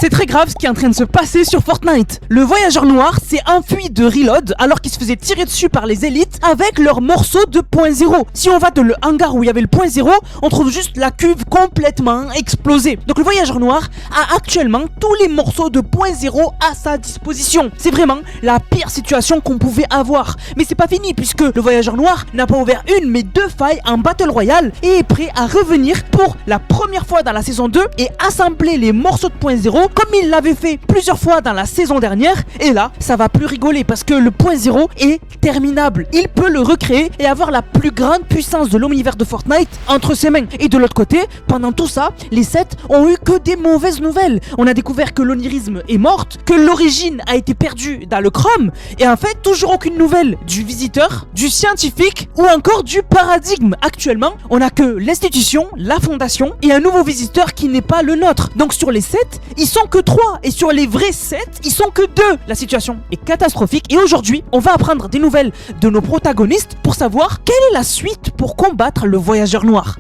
C'est très grave ce qui est en train de se passer sur Fortnite. Le voyageur noir s'est enfui de Reload alors qu'il se faisait tirer dessus par les élites avec leur morceau de point zéro. Si on va dans le hangar où il y avait le point zéro, on trouve juste la cuve complètement explosée. Donc le voyageur noir a actuellement tous les morceaux de point zéro à sa disposition. C'est vraiment la pire situation qu'on pouvait avoir. Mais c'est pas fini puisque le voyageur noir n'a pas ouvert une mais deux failles en Battle Royale et est prêt à revenir pour la première fois dans la saison 2 et assembler les morceaux de point zéro comme il l'avait fait plusieurs fois dans la saison dernière. Et là, ça va plus rigoler parce que le point zéro est terminable. Il peut le recréer et avoir la plus grande puissance de l'univers de Fortnite entre ses mains. Et de l'autre côté, pendant tout ça, les 7 ont eu que des mauvaises nouvelles. On a découvert que l'onirisme est morte, que l'origine a été perdue dans le Chrome, et en fait, toujours aucune nouvelle du visiteur, du scientifique ou encore du paradigme. Actuellement, on a que l'institution, la fondation et un nouveau visiteur qui n'est pas le nôtre. Donc sur les 7, ils sont que 3 et sur les vrais 7, ils sont que 2. La situation est catastrophique et aujourd'hui, on va apprendre des nouvelles de nos protagonistes pour savoir quelle est la suite pour combattre le voyageur noir.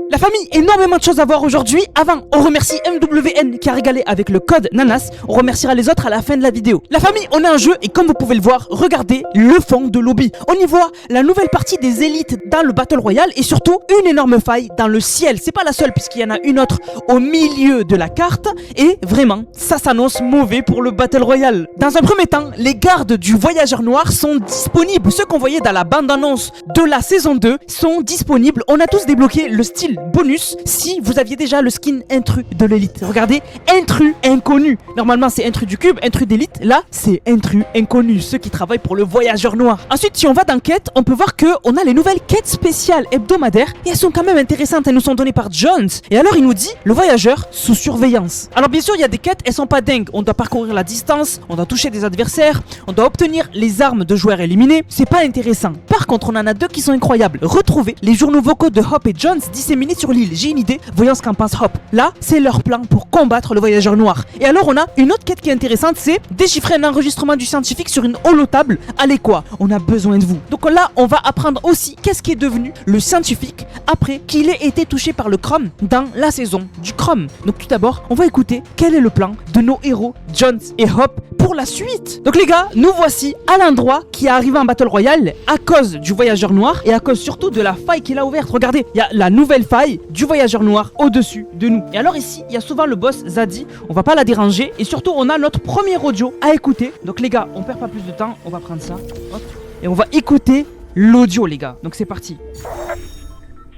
La famille, énormément de choses à voir aujourd'hui. Avant, on remercie MWN qui a régalé avec le code NANAS. On remerciera les autres à la fin de la vidéo. La famille, on a un jeu et comme vous pouvez le voir, regardez le fond de lobby. On y voit la nouvelle partie des élites dans le Battle Royale et surtout une énorme faille dans le ciel. C'est pas la seule puisqu'il y en a une autre au milieu de la carte et vraiment, ça s'annonce mauvais pour le Battle Royale. Dans un premier temps, les gardes du voyageur noir sont disponibles. Ceux qu'on voyait dans la bande-annonce de la saison 2 sont disponibles. On a tous débloqué le style bonus si vous aviez déjà le skin intrus de l'élite. Regardez, intrus inconnu. Normalement c'est intrus du cube, intrus d'élite. Là c'est intrus inconnu, ceux qui travaillent pour le voyageur noir. Ensuite si on va dans quête, on peut voir que on a les nouvelles quêtes spéciales hebdomadaires et elles sont quand même intéressantes. Elles nous sont données par Jones. Et alors il nous dit le voyageur sous surveillance. Alors bien sûr il y a des quêtes, elles sont pas dingues. On doit parcourir la distance, on doit toucher des adversaires, on doit obtenir les armes de joueurs éliminés. C'est pas intéressant. Par contre on en a deux qui sont incroyables. Retrouver les journaux vocaux de Hop et Jones disséminés sur l'île. J'ai une idée, voyons ce qu'en pense Hop. Là, c'est leur plan pour combattre le voyageur noir. Et alors, on a une autre quête qui est intéressante, c'est déchiffrer un enregistrement du scientifique sur une holotable. Allez quoi, on a besoin de vous. Donc là, on va apprendre aussi qu'est-ce qui est devenu le scientifique après qu'il ait été touché par le Chrome dans la saison du Chrome. Donc tout d'abord, on va écouter quel est le plan de nos héros, Jones et Hop, pour la suite. Donc les gars, nous voici à l'endroit qui est arrivé en Battle Royale à cause du voyageur noir et à cause surtout de la faille qu'il a ouverte. Regardez, il y a la nouvelle faille du voyageur noir au-dessus de nous. Et alors ici, il y a souvent le boss Zadie, on va pas la déranger et surtout on a notre premier audio à écouter. Donc les gars, on perd pas plus de temps, on va prendre ça, hop, et on va écouter l'audio les gars. Donc c'est parti.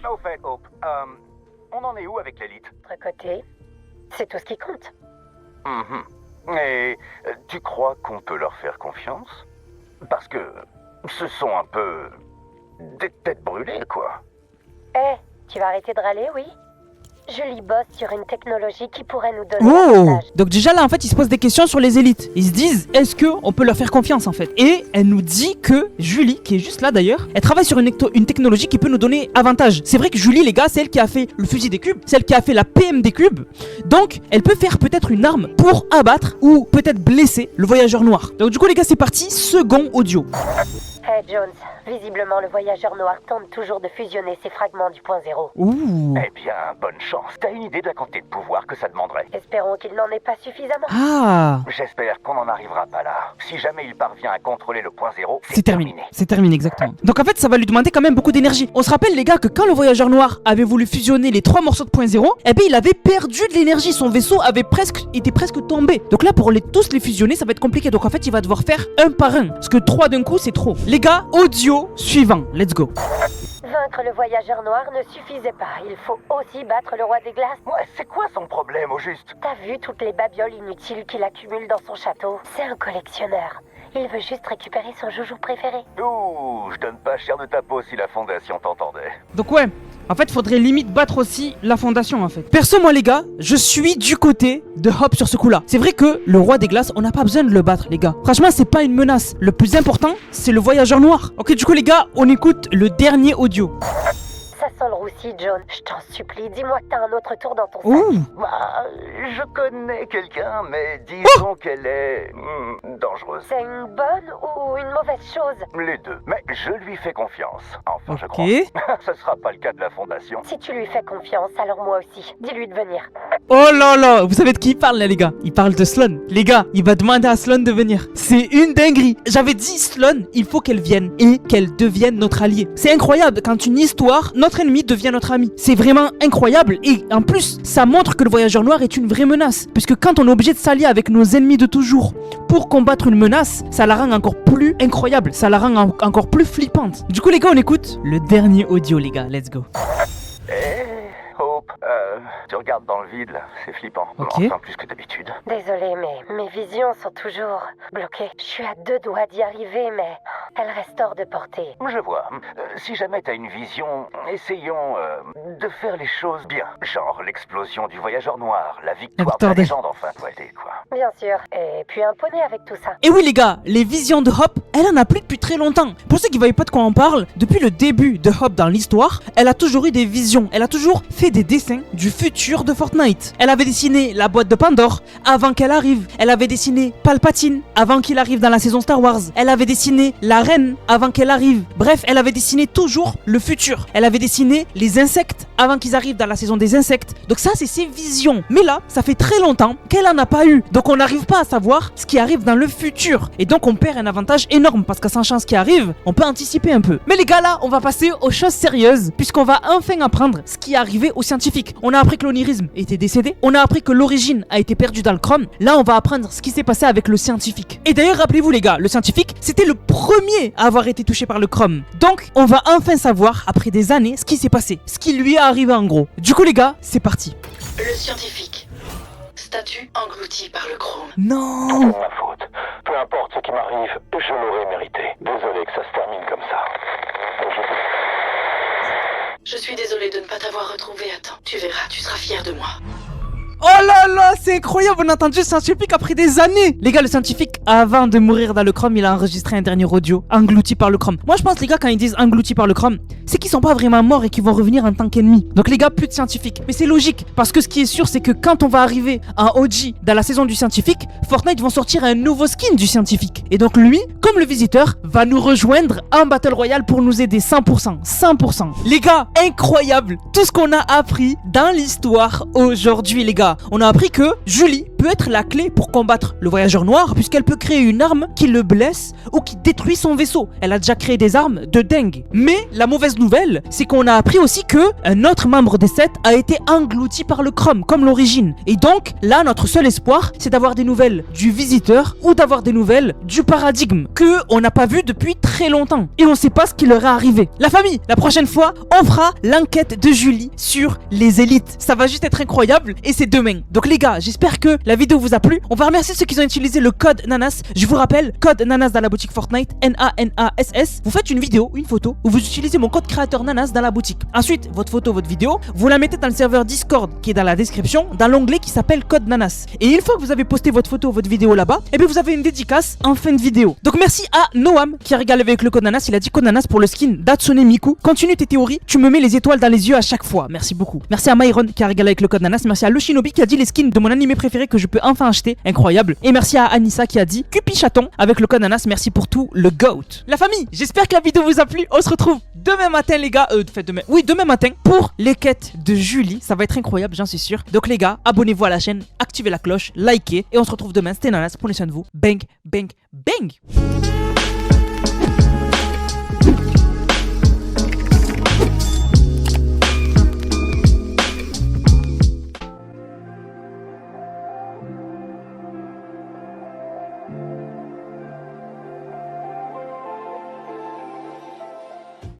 Au fait, Hope, on en est où avec l'élite? Votre côté, c'est tout ce qui compte. Et tu crois qu'on peut leur faire confiance? Parce que ce sont un peu des têtes brûlées, quoi. Tu vas arrêter de râler, oui? Julie bosse sur une technologie qui pourrait nous donner l'avantage. Donc déjà là en fait ils se posent des questions sur les élites. Ils se disent est-ce qu'on peut leur faire confiance en fait. Et elle nous dit que Julie, qui est juste là d'ailleurs, elle travaille sur une technologie qui peut nous donner avantage. C'est vrai que Julie les gars c'est elle qui a fait le fusil des cubes, c'est elle qui a fait la PM des cubes. Donc elle peut faire peut-être une arme pour abattre ou peut-être blesser le voyageur noir. Donc du coup les gars c'est parti, second audio. Hey Jones, visiblement le voyageur noir tente toujours de fusionner ses fragments du point zéro. Ouh. Eh bien, bonne chance. T'as une idée de la quantité de pouvoir que ça demanderait? Espérons qu'il n'en ait pas suffisamment. Ah. J'espère qu'on n'en arrivera pas là. Si jamais il parvient à contrôler le point zéro, C'est terminé. C'est terminé exactement. Donc en fait ça va lui demander quand même beaucoup d'énergie. On se rappelle les gars que quand le voyageur noir avait voulu fusionner les 3 morceaux de point zéro, eh bien il avait perdu de l'énergie. Son vaisseau avait était presque tombé. Donc là pour tous les fusionner ça va être compliqué. Donc en fait il va devoir faire un par un. Parce que 3 d'un coup c'est trop. Les gars, audio suivant. Let's go. Vaincre le voyageur noir ne suffisait pas. Il faut aussi battre le roi des glaces. Ouais, c'est quoi son problème au juste? T'as vu toutes les babioles inutiles qu'il accumule dans son château? C'est un collectionneur. Il veut juste récupérer son joujou préféré. Ouh, je donne pas cher de ta peau si la fondation t'entendait. Donc ouais, en fait faudrait limite battre aussi la fondation en fait. Perso moi les gars, je suis du côté de Hop sur ce coup là. C'est vrai que le roi des glaces, on n'a pas besoin de le battre les gars. Franchement c'est pas une menace. Le plus important c'est le voyageur noir. Ok du coup les gars, on écoute le dernier audio. Ça sent le roussi, John. Je t'en supplie, dis-moi que t'as un autre tour dans ton sac. Ouh. Bah, je connais quelqu'un, mais disons qu'elle est dangereuse. C'est une bonne ou une mauvaise chose? Les deux. Mais je lui fais confiance. Enfin, je Ok. crois. Ce sera pas le cas de la fondation. Si tu lui fais confiance, alors moi aussi. Dis-lui de venir. Oh là là, vous savez de qui il parle là les gars? Il parle de Sloan. Les gars, il va demander à Sloan de venir. C'est une dinguerie. J'avais dit Sloan, il faut qu'elle vienne et qu'elle devienne notre allié. C'est incroyable quand une histoire, notre ennemi devient notre ami. C'est vraiment incroyable et en plus, ça montre que le voyageur noir est une vraie menace. Puisque quand on est obligé de s'allier avec nos ennemis de toujours pour combattre une menace, ça la rend encore plus incroyable, ça la rend encore plus flippante. Du coup les gars, on écoute le dernier audio les gars, let's go. Hope, tu regardes dans le vide là, c'est flippant. Ok. Enfin, plus que d'habitude. Désolée, mais mes visions sont toujours bloquées. Je suis à 2 doigts d'y arriver, mais elles restent hors de portée. Je vois. Si jamais t'as une vision, essayons de faire les choses bien. Genre l'explosion du voyageur noir, la victoire de la légende, enfin, quoi. Bien sûr. Et puis un poney avec tout ça. Et oui les gars, les visions de Hop, elle en a plus depuis très longtemps. Pour ceux qui voyaient pas de quoi on parle, depuis le début de Hop dans l'histoire, elle a toujours eu des visions. Elle a toujours fait des dessins du futur de Fortnite. Elle avait dessiné la boîte de Pandore avant qu'elle arrive. Elle avait dessiné Palpatine avant qu'il arrive dans la saison Star Wars. Elle avait dessiné la reine avant qu'elle arrive. Bref, elle avait dessiné toujours le futur. Elle avait dessiné les insectes avant qu'ils arrivent dans la saison des insectes. Donc ça, c'est ses visions. Mais là, ça fait très longtemps qu'elle en a pas eu. Donc on n'arrive pas à savoir ce qui arrive dans le futur. Et donc on perd un avantage énorme parce qu'à sachant ce qui arrive, on peut anticiper un peu. Mais les gars, là, on va passer aux choses sérieuses puisqu'on va enfin apprendre ce qui est arrivé aux scientifiques. On a appris que l'onirisme était décédé. On a appris que l'origine a été perdue dans le chrome. Là, on va apprendre ce qui s'est passé avec le scientifique. Et d'ailleurs, rappelez-vous les gars, le scientifique, c'était le premier à avoir été touché par le chrome. Donc, on va enfin savoir, après des années, ce qui s'est passé. Ce qui lui est arrivé en gros. Du coup les gars, c'est parti. Le scientifique. Statut englouti par le chrome. Non. C'est ma faute. Peu importe ce qui m'arrive, je l'aurais mérité. Désolé que ça se termine comme ça. Je suis désolée de ne pas t'avoir retrouvé à temps. Tu verras, tu seras fier de moi. Oh là là, c'est incroyable, on a entendu le scientifique après des années. Les gars, le scientifique, avant de mourir dans le chrome, il a enregistré un dernier audio, englouti par le chrome. Moi je pense les gars, quand ils disent englouti par le chrome, c'est qu'ils sont pas vraiment morts et qu'ils vont revenir en tant qu'ennemis. Donc les gars, plus de scientifique. Mais c'est logique, parce que ce qui est sûr, c'est que quand on va arriver en OG dans la saison du scientifique, Fortnite vont sortir un nouveau skin du scientifique. Et donc lui, comme le visiteur, va nous rejoindre en Battle Royale pour nous aider 100%. 100%. Les gars, incroyable, tout ce qu'on a appris dans l'histoire aujourd'hui les gars. On a appris que Julie peut être la clé pour combattre le voyageur noir puisqu'elle peut créer une arme qui le blesse ou qui détruit son vaisseau. Elle a déjà créé des armes de dingue. Mais la mauvaise nouvelle, c'est qu'on a appris aussi que un autre membre des 7 a été englouti par le chrome comme l'origine. Et donc là, notre seul espoir, c'est d'avoir des nouvelles du visiteur ou d'avoir des nouvelles du paradigme que on n'a pas vu depuis très longtemps. Et on sait pas ce qui leur est arrivé. La famille, la prochaine fois, on fera l'enquête de Julie sur les élites. Ça va juste être incroyable et c'est demain. Donc les gars, j'espère que la vidéo vous a plu. On va remercier ceux qui ont utilisé le code NANAS. Je vous rappelle, code NANAS dans la boutique Fortnite, NANASS. Vous faites une vidéo, une photo, où vous utilisez mon code créateur NANAS dans la boutique. Ensuite, votre photo, votre vidéo, vous la mettez dans le serveur Discord qui est dans la description, dans l'onglet qui s'appelle code NANAS. Et une fois que vous avez posté votre photo, votre vidéo là-bas, et bien vous avez une dédicace en fin de vidéo. Donc merci à Noam qui a régalé avec le code NANAS. Il a dit code NANAS pour le skin d'Hatsune Miku. Continue tes théories, tu me mets les étoiles dans les yeux à chaque fois. Merci beaucoup. Merci à Myron qui a régalé avec le code NANAS. Merci à Loshinobi qui a dit les skins de mon animé préféré que je peux enfin acheter. Incroyable. Et merci à Anissa qui a dit Cupi Chaton avec le code NANAS. Merci pour tout le GOAT. La famille, j'espère que la vidéo vous a plu. On se retrouve demain matin les gars. Demain matin pour les quêtes de Julie. Ça va être incroyable, j'en suis sûr. Donc les gars, abonnez-vous à la chaîne, activez la cloche, likez et on se retrouve demain. C'était NANAS, prenez soin de vous. Bang, bang, bang.